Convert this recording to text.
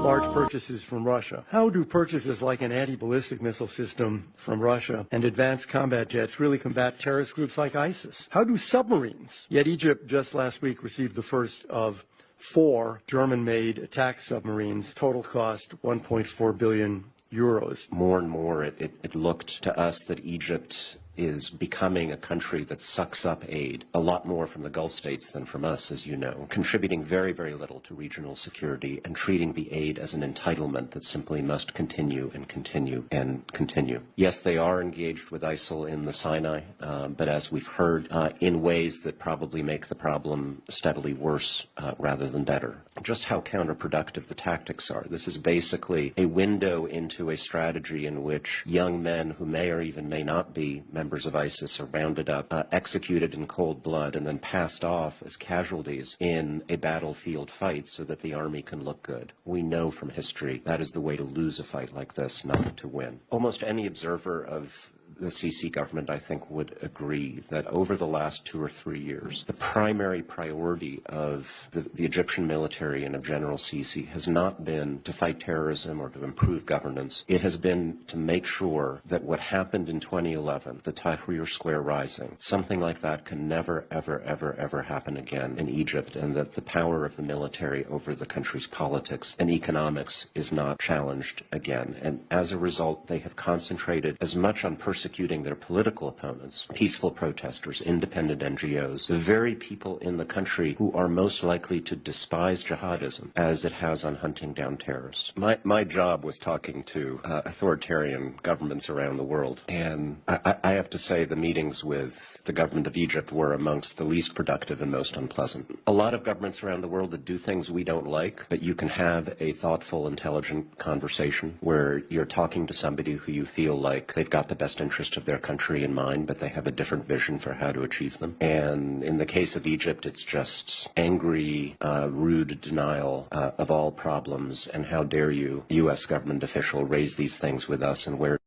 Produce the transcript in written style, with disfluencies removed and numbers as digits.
large purchases from Russia. How do purchases like an anti-ballistic missile system from Russia and advanced combat jets really combat terrorist groups like ISIS? How do submarines? Yet Egypt just last week received the first of 4 German-made attack submarines, total cost 1.4 billion euros. More and more, it looked to us that Egypt is becoming a country that sucks up aid, a lot more from the Gulf states than from us, as you know, contributing very, very little to regional security and treating the aid as an entitlement that simply must continue and continue and continue. Yes, they are engaged with ISIL in the Sinai, but as we've heard, in ways that probably make the problem steadily worse rather than better. Just how counterproductive the tactics are. This is basically a window into a strategy in which young men who may or even may not be members of ISIS are rounded up, executed in cold blood, and then passed off as casualties in a battlefield fight so that the army can look good. We know from history that is the way to lose a fight like this, not to win. Almost any observer of the Sisi government, I think, would agree that over the last 2 or 3 years, the primary priority of the Egyptian military and of General Sisi has not been to fight terrorism or to improve governance. It has been to make sure that what happened in 2011, the Tahrir Square rising, something like that can never, ever, ever, ever happen again in Egypt, and that the power of the military over the country's politics and economics is not challenged again. And as a result, they have concentrated as much on persecuting their political opponents, peaceful protesters, independent NGOs, the very people in the country who are most likely to despise jihadism, as it has on hunting down terrorists. My job was talking to authoritarian governments around the world, and I have to say the meetings with the government of Egypt were amongst the least productive and most unpleasant. A lot of governments around the world that do things we don't like, but you can have a thoughtful, intelligent conversation where you're talking to somebody who you feel like they've got the best interest of their country in mind, but they have a different vision for how to achieve them. And in the case of Egypt, it's just angry, rude denial of all problems, and how dare you, U.S. government official, raise these things with us, and where